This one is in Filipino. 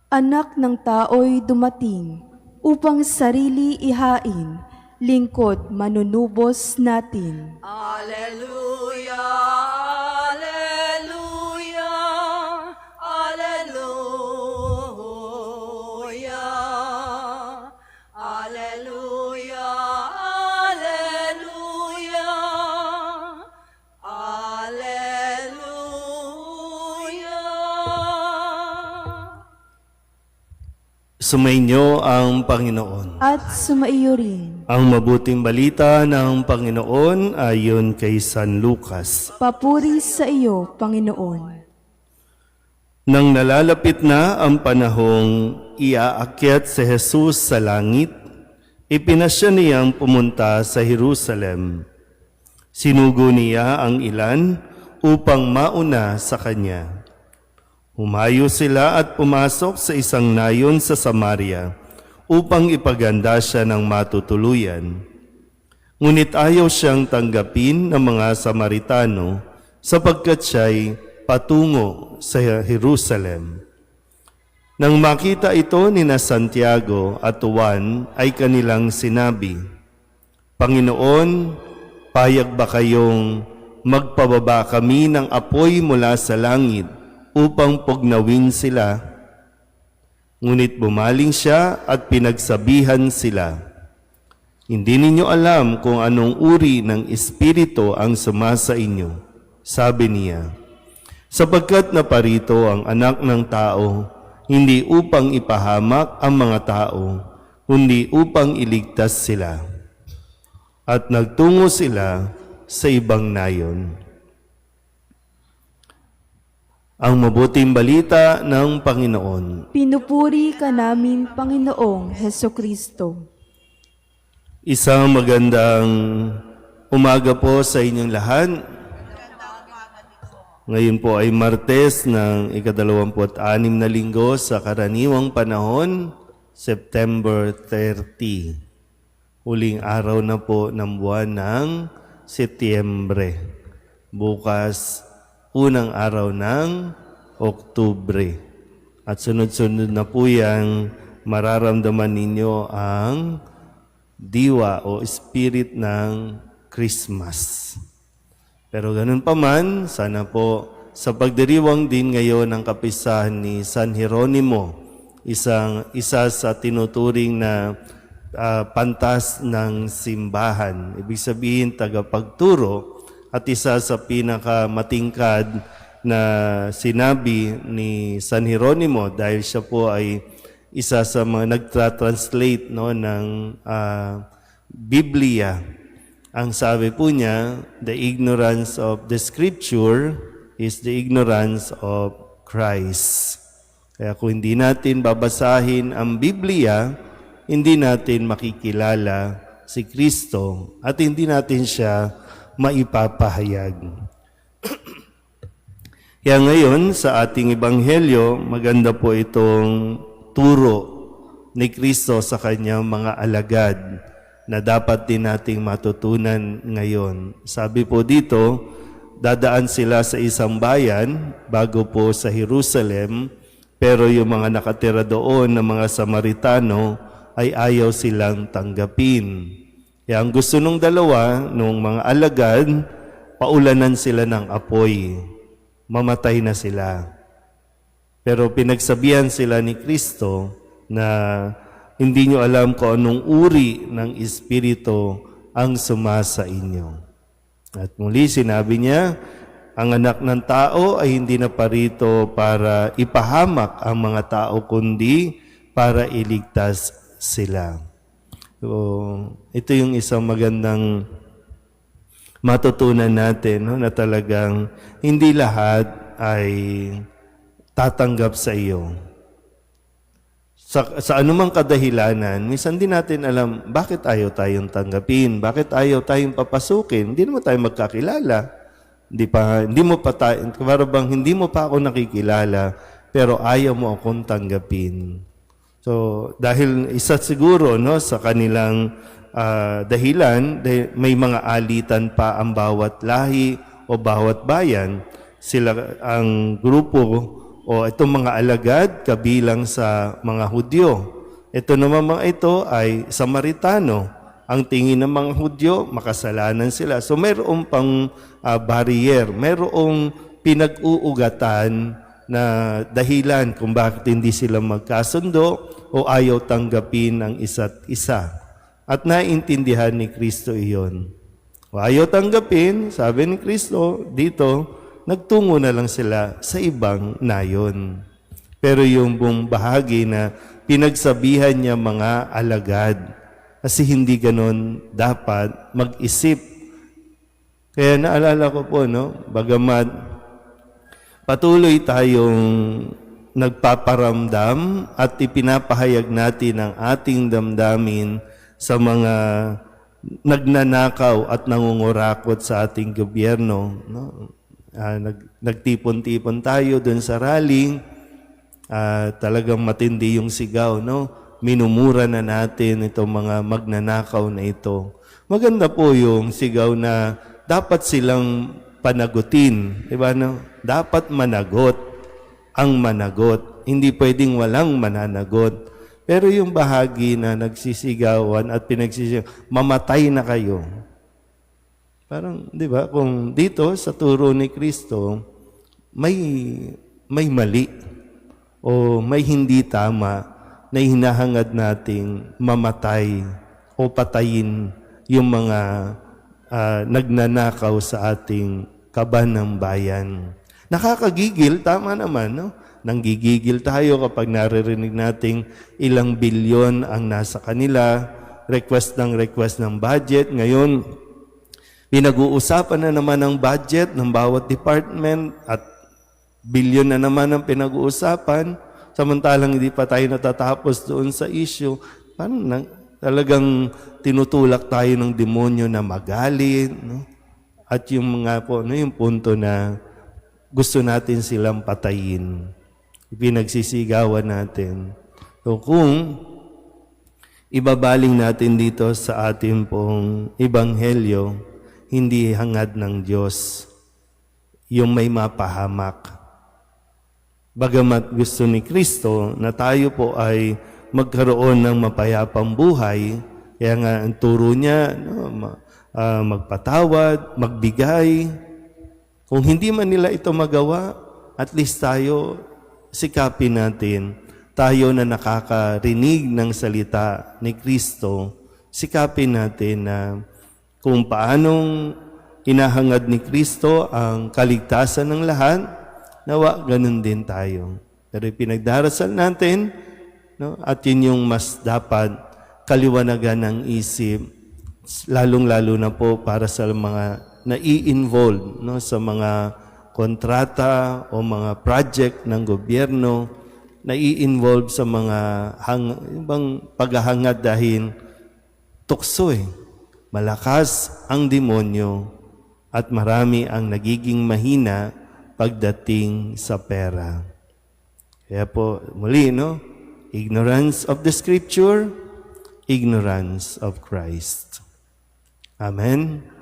Anak ng tao'y dumating upang sarili ihain, lingkod manunubos natin. Alleluia, alleluia, alleluia, alleluia, alleluia, alleluia. Sumainyo ang Panginoon. At sumaiyo rin. Ang mabuting balita ng Panginoon ayon kay San Lucas. Papuri sa iyo, Panginoon. Nang nalalapit na ang panahong iaakyat si Jesus sa langit, ipinasya niyang pumunta sa Jerusalem. Sinugo niya ang ilan upang mauna sa kanya. Humayo sila at pumasok sa isang nayon sa Samaria upang ipaganda siya ng matutuluyan. Ngunit ayaw siyang tanggapin ng mga Samaritano sapagkat siya'y patungo sa Jerusalem. Nang makita ito ni Santiago at Juan ay kanilang sinabi, Panginoon, payag ba kayong magpababa kami ng apoy mula sa langit upang pugnawin sila? Ngunit bumaling siya at pinagsabihan sila, Hindi ninyo alam kung anong uri ng espiritu ang sumasa inyo, sabi niya, sapagkat naparito ang Anak ng Tao, hindi upang ipahamak ang mga tao, kundi upang iligtas sila. At nagtungo sila sa ibang nayon. Ang mabuting balita ng Panginoon. Pinupuri ka namin, Panginoong Hesukristo. Isang magandang umaga po sa inyong lahat. Ngayon po ay Martes ng ika-26 na linggo sa karaniwang panahon, September 30. Huling araw na po ng buwan ng Setyembre. Bukas, unang araw ng Oktubre. At sunod-sunod na po yan, mararamdaman ninyo ang diwa o spirit ng Christmas. Pero ganun pa man, sana po sa pagdiriwang din ngayon ng kapisahan ni San Jeronimo, isa sa tinuturing na pantas ng simbahan. Ibig sabihin, tagapagturo at isa sa pinakamatingkad na sinabi ni San Jeronimo dahil siya po ay isa sa mga nagtra-translate ng Biblia. Ang sabi po niya, the ignorance of the Scripture is the ignorance of Christ. Kaya kung hindi natin babasahin ang Biblia, hindi natin makikilala si Kristo at hindi natin siya maipapahayag. Kaya ngayon sa ating ebanghelyo, maganda po itong turo ni Kristo sa kanyang mga alagad na dapat din nating matutunan ngayon. Sabi po dito, dadaan sila sa isang bayan bago po sa Jerusalem, pero yung mga nakatira doon na mga Samaritano ay ayaw silang tanggapin. Kaya ang gusto nung dalawa, nung mga alagad, paulanan sila ng apoy. Mamatay na sila. Pero pinagsabihan sila ni Kristo na hindi nyo alam kung anong uri ng espiritu ang sumasa inyo. At muli sinabi niya, ang Anak ng Tao ay hindi na parito para ipahamak ang mga tao, kundi para iligtas sila. So, ito yung isang magandang matutunan natin, na talagang hindi lahat ay tatanggap sa iyo. Sa anumang kadahilanan, minsan din natin alam bakit ayaw tayong tanggapin, bakit ayaw tayong papasukin. Hindi naman tayo magkakilala. Hindi mo pa ako nakikilala, pero ayaw mo akong tanggapin. So, dahil isa siguro sa kanilang dahilan, may mga alitan pa ang bawat lahi o bawat bayan. Sila, ang grupo o itong mga alagad kabilang sa mga Hudyo. Ito naman mga ito ay Samaritano. Ang tingin ng mga Hudyo, makasalanan sila. So mayroong pang barrier, mayroong pinag-uugatan na dahilan kung bakit hindi sila magkasundo o ayaw tanggapin ang isa't isa. At naintindihan ni Kristo iyon. O ayaw tanggapin, sabi ni Kristo, dito, nagtungo na lang sila sa ibang nayon. Pero yung buong bahagi na pinagsabihan niya mga alagad, kasi hindi ganon dapat mag-isip. Kaya naalala ko po, bagamat patuloy tayong nagpaparamdam at ipinapahayag natin ang ating damdamin sa mga nagnanakaw at nangungurakot sa ating gobyerno. Nagtipon-tipon tayo dun sa rally. Talagang matindi yung sigaw. Minumura na natin itong mga magnanakaw na ito. Maganda po yung sigaw na dapat silang panagutin. Diba, Dapat managot ang managot. Hindi pwedeng walang mananagot. Pero yung bahagi na nagsisigawan at pinagsisigawan, mamatay na kayo. Parang, di ba, kung dito sa turo ni Kristo, may mali o may hindi tama na hinahangad nating mamatay o patayin yung mga nagnanakaw sa ating kaban ng bayan. Nakakagigil, tama naman, Nanggigigil tayo kapag naririnig nating ilang bilyon ang nasa kanila, request ng budget. Ngayon, pinag-uusapan na naman ang budget ng bawat department at bilyon na naman ang pinag-uusapan, samantalang hindi pa tayo natatapos doon sa issue. Talagang tinutulak tayo ng demonyo na magalit. At yung mga po, yung punto na gusto natin silang patayin. Pinagsisigawan natin. So kung ibabaling natin dito sa ating pong ebanghelyo, hindi hangad ng Diyos yung may mapahamak. Bagamat gusto ni Kristo na tayo po ay magkaroon ng mapayapang buhay, kaya nga ang turo niya, magpatawad, magbigay. Kung hindi man nila ito magawa, at least tayo, sikapin natin, tayo na nakakarinig ng salita ni Kristo, sikapin natin na kung paanong hinahangad ni Kristo ang kaligtasan ng lahat, nawa ganun din tayo. Pero pinagdarasal natin, at yun yung mas dapat kaliwanagan ng isip, lalong-lalo na po para sa mga nai-involve sa mga kontrata o mga project ng gobyerno, nai-involve sa mga paghahangad dahil tukso malakas ang demonyo at marami ang nagiging mahina pagdating sa pera. Kaya po muli, ignorance of the Scripture, ignorance of Christ. Amen.